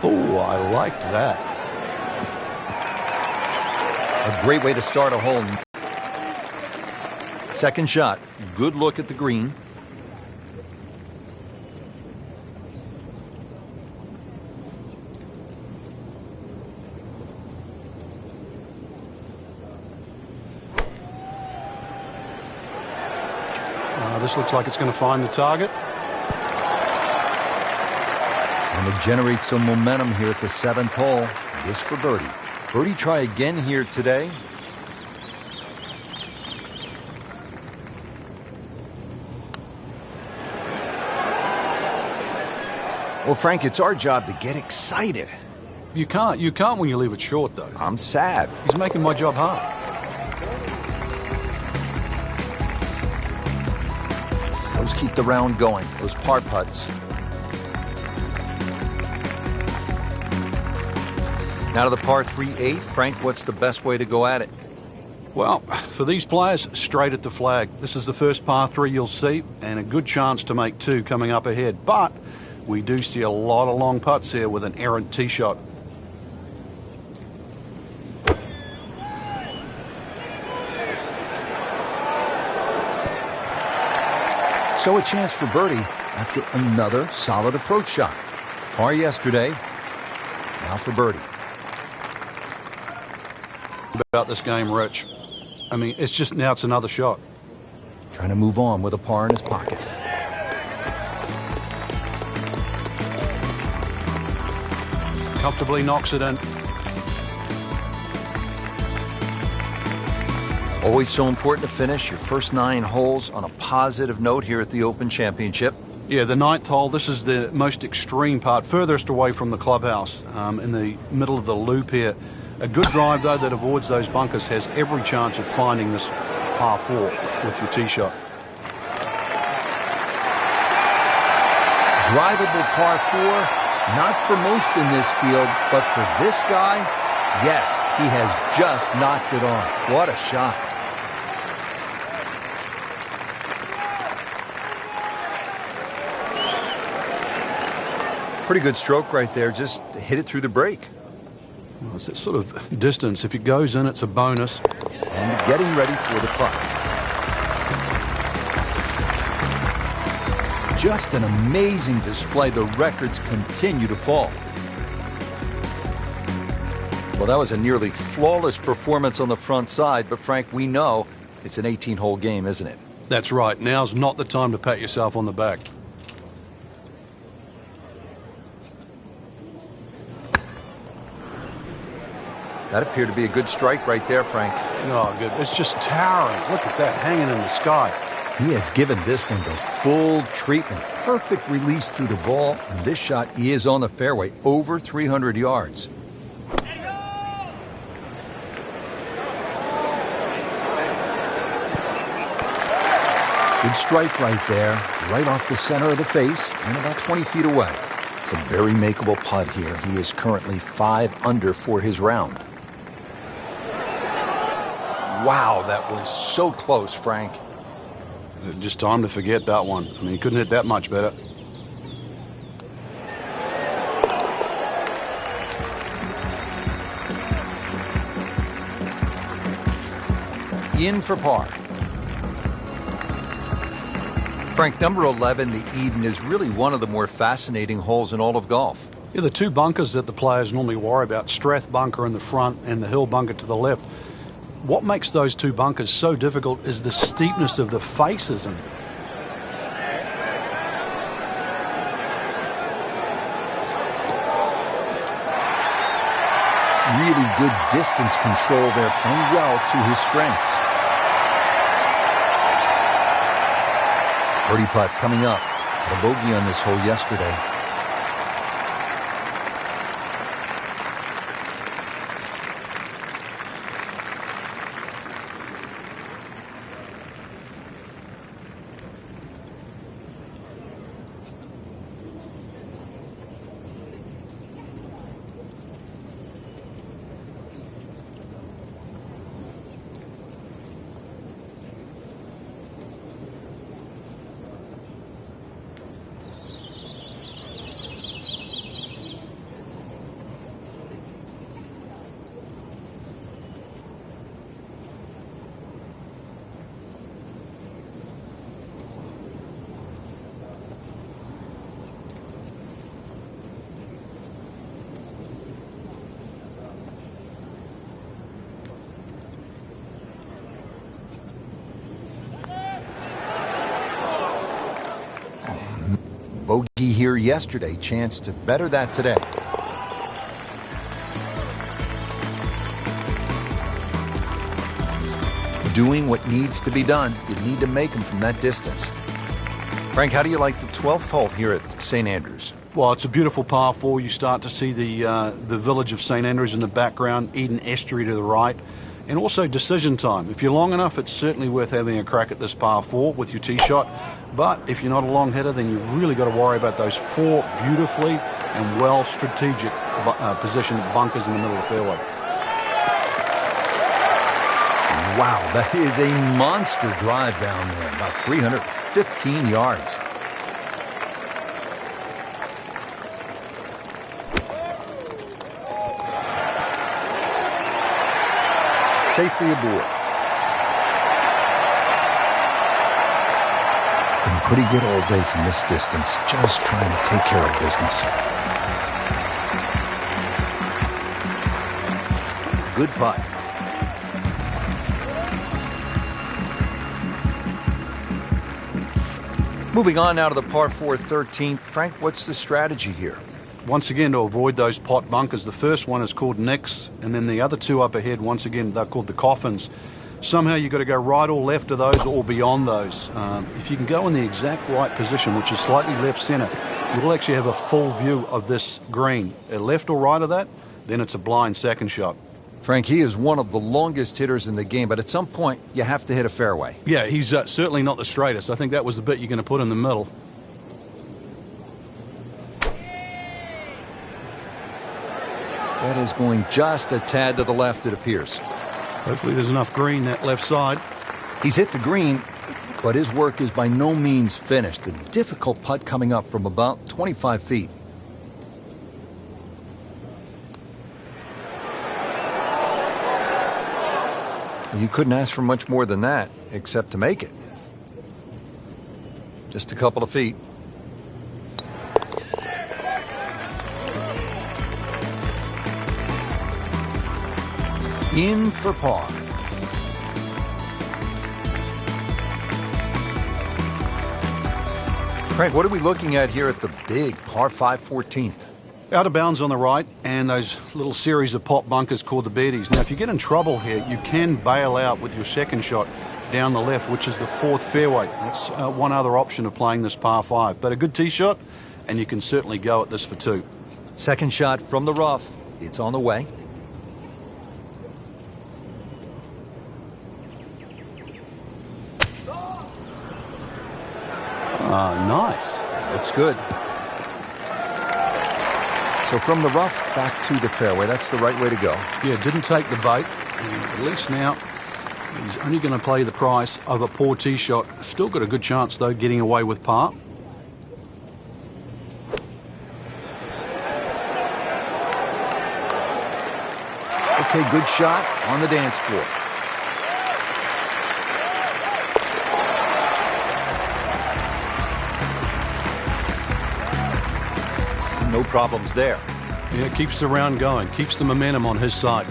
Oh, I liked that. A great way to start a hole. Second shot. Good look at the green. This looks like it's going to find the target. And it generates some momentum here at the 7th hole. This for birdie. Birdie try again here today. Well, Frank, it's our job to get excited. You can't when you leave it short, though. I'm sad. He's making my job hard. Those keep the round going, those par putts. Now to the par 3/8. Frank, what's the best way to go at it? Well, for these players, straight at the flag. This is the first par 3 you'll see, and a good chance to make 2 coming up ahead. But we do see a lot of long putts here with an errant tee shot. So a chance for birdie after another solid approach shot. Par yesterday, now for birdie. About this game, Rich. I mean, it's another shot. Trying to move on with a par in his pocket. Comfortably knocks it in. Always so important to finish your first 9 holes on a positive note here at the Open Championship. Yeah, the 9th hole, this is the most extreme part, furthest away from the clubhouse, in the middle of the loop here. A good drive, though, that avoids those bunkers has every chance of finding this par 4 with your tee shot. Drivable par 4, not for most in this field, but for this guy, yes, he has just knocked it on. What a shot. Pretty good stroke right there, just hit it through the break. Well, it's that sort of distance. If it goes in, it's a bonus. And getting ready for the putt. Just an amazing display. The records continue to fall. Well, that was a nearly flawless performance on the front side, but Frank, we know it's an 18-hole game, isn't it? That's right. Now's not the time to pat yourself on the back. That appeared to be a good strike right there, Frank. Oh, good. It's just towering. Look at that hanging in the sky. He has given this one the full treatment. Perfect release through the ball. And this shot is on the fairway, over 300 yards. Good strike right there, right off the center of the face and about 20 feet away. It's a very makeable putt here. He is currently 5 under for his round. Wow, that was so close, Frank. Just time to forget that one. I mean, he couldn't hit that much better. In for par. Frank, number 11, the Eden, is really one of the more fascinating holes in all of golf. Yeah, the 2 bunkers that the players normally worry about, Strath bunker in the front and the Hill bunker to the left. What makes those 2 bunkers so difficult is the steepness of the faces. And really good distance control there, playing well to his strengths. Birdie putt coming up. The bogey on this hole yesterday. yesterday. Chance to better that today. Doing what needs to be done. You need to make them from that distance. Frank, how do you like the 12th hole here at St. Andrews? Well, it's a beautiful par 4. You start to see the village of St. Andrews in the background, Eden Estuary to the right, and also decision time. If you're long enough, it's certainly worth having a crack at this par 4 with your tee shot. But if you're not a long hitter, then you've really got to worry about those 4 beautifully and well strategic positioned bunkers in the middle of the fairway. Wow, that is a monster drive down there, about 315 yards. Safely aboard. Been pretty good all day from this distance, just trying to take care of business. Good putt. Moving on now to the par 4 13th. Frank, what's the strategy here? Once again, to avoid those pot bunkers, the first one is called nicks, and then the other 2 up ahead, once again, they're called the coffins. Somehow you've got to go right or left of those or beyond those. If you can go in the exact right position, which is slightly left center, you'll actually have a full view of this green. Left or right of that, then it's a blind second shot. Frank, he is one of the longest hitters in the game, but at some point, you have to hit a fairway. Yeah, he's certainly not the straightest. I think that was the bit you're going to put in the middle. That is going just a tad to the left, it appears. Hopefully there's enough green that left side. He's hit the green, but his work is by no means finished. A difficult putt coming up from about 25 feet. You couldn't ask for much more than that, except to make it. Just a couple of feet. In for par. Frank, what are we looking at here at the big par 5 14th? Out of bounds on the right, and those little series of pot bunkers called the birdies. Now, if you get in trouble here, you can bail out with your second shot down the left, which is the 4th fairway. That's one other option of playing this par 5. But a good tee shot, and you can certainly go at this for 2. Second shot from the rough. It's on the way. Nice. Looks good. So from the rough back to the fairway, that's the right way to go. Yeah, didn't take the bait. And at least now he's only going to play the price of a poor tee shot. Still got a good chance, though, getting away with par. Okay, good shot on the dance floor. No problems there. Yeah, keeps the round going, keeps the momentum on his side.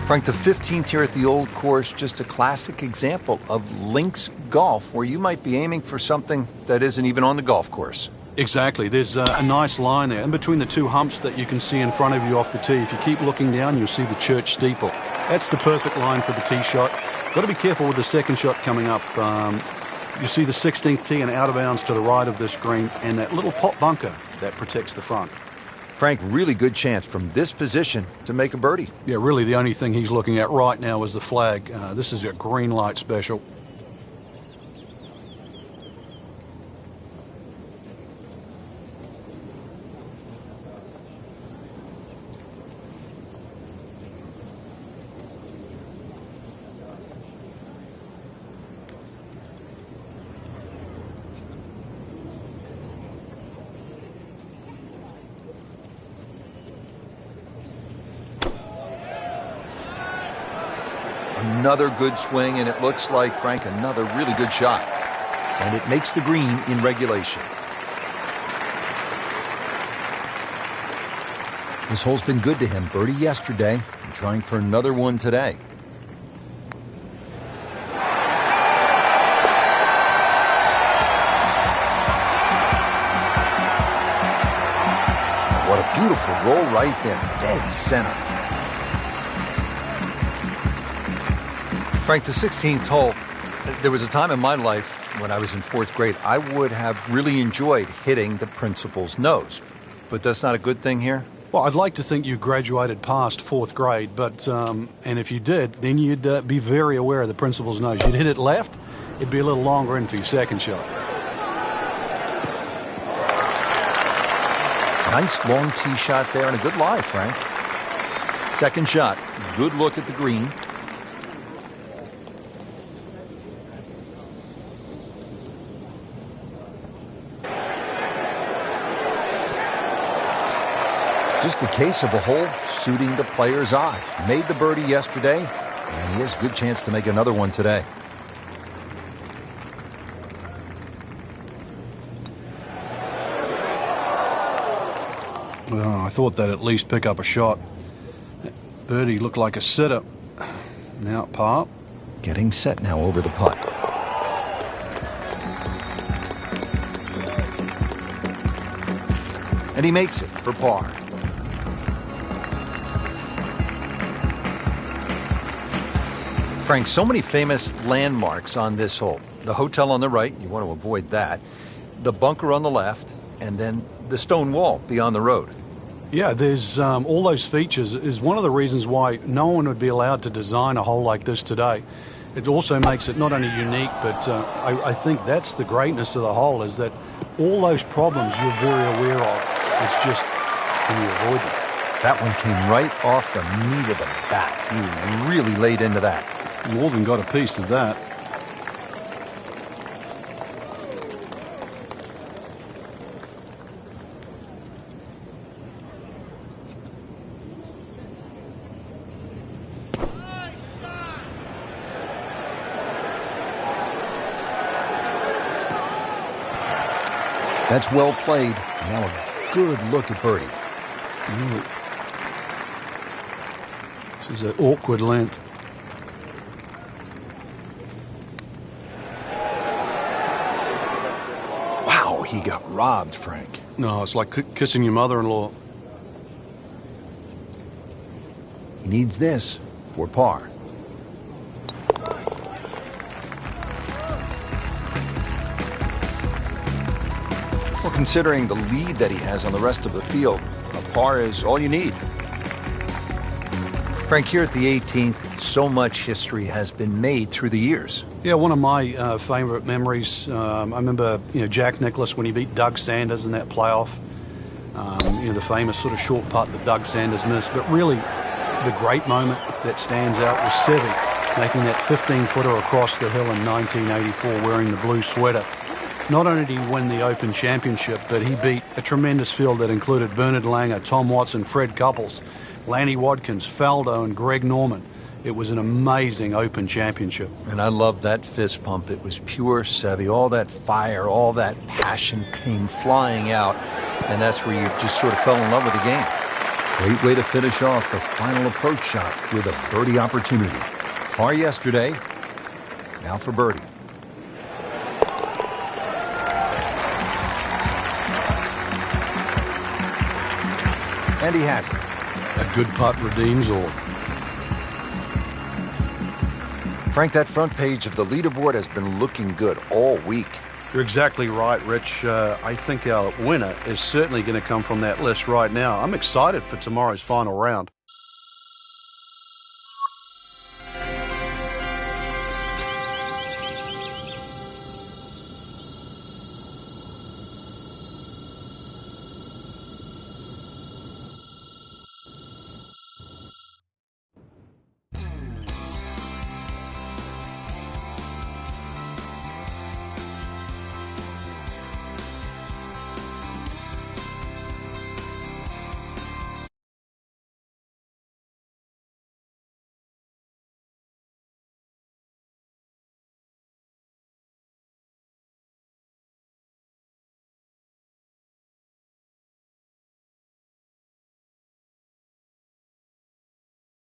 Frank, the 15th here at the old course, just a classic example of links golf, where you might be aiming for something that isn't even on the golf course. Exactly. There's a nice line there in between the 2 humps that you can see in front of you off the tee. If you keep looking down, you'll see the church steeple. That's the perfect line for the tee shot. Got to be careful with the second shot coming up. You see the 16th tee and out of bounds to the right of this green, and that little pot bunker that protects the front. Frank, really good chance from this position to make a birdie. Yeah, really the only thing he's looking at right now is the flag. This is a green light special. Another good swing, and it looks like, Frank, another really good shot. And it makes the green in regulation. This hole's been good to him. Birdie yesterday, and trying for another one today. What a beautiful roll right there, dead center. Frank, the 16th hole, there was a time in my life when I was in 4th grade, I would have really enjoyed hitting the principal's nose. But that's not a good thing here? Well, I'd like to think you graduated past 4th grade, but and if you did, then you'd be very aware of the principal's nose. You'd hit it left, it'd be a little longer in for your second shot. Nice long tee shot there and a good lie, Frank. Second shot, good look at the green. Just a case of a hole suiting the player's eye. Made the birdie yesterday, and he has a good chance to make another one today. Well, I thought they'd at least pick up a shot. Birdie looked like a sitter. Now at par. Getting set now over the putt. And he makes it for par. Frank, so many famous landmarks on this hole. The hotel on the right, you want to avoid that. The bunker on the left, and then the stone wall beyond the road. Yeah, there's all those features is one of the reasons why no one would be allowed to design a hole like this today. It also makes it not only unique, but I think that's the greatness of the hole, is that all those problems you're very aware of. It's just, can you avoid them? That one came right off the meat of the bat. You really laid into that. More than got a piece of that. That's well played. Now a good look at birdie. This is an awkward length. Wow, he got robbed, Frank. No, it's like kissing your mother-in-law. He needs this for par. Well, considering the lead that he has on the rest of the field, a par is all you need. Frank, here at the 18th, so much history has been made through the years. Yeah, one of my favorite memories, I remember Jack Nicklaus when he beat Doug Sanders in that playoff. The famous sort of short putt that Doug Sanders missed. But really, the great moment that stands out was Seve making that 15-footer across the hill in 1984 wearing the blue sweater. Not only did he win the Open Championship, but he beat a tremendous field that included Bernard Langer, Tom Watson, Fred Couples, Lanny Wadkins, Faldo, and Greg Norman. It was an amazing Open Championship. And I love that fist pump. It was pure Seve. All that fire, all that passion came flying out. And that's where you just sort of fell in love with the game. Great way to finish off the final approach shot with a birdie opportunity. Par yesterday, now for birdie. And he has it. A good putt redeems all. Frank, that front page of the leaderboard has been looking good all week. You're exactly right, Rich. I think our winner is certainly going to come from that list right now. I'm excited for tomorrow's final round.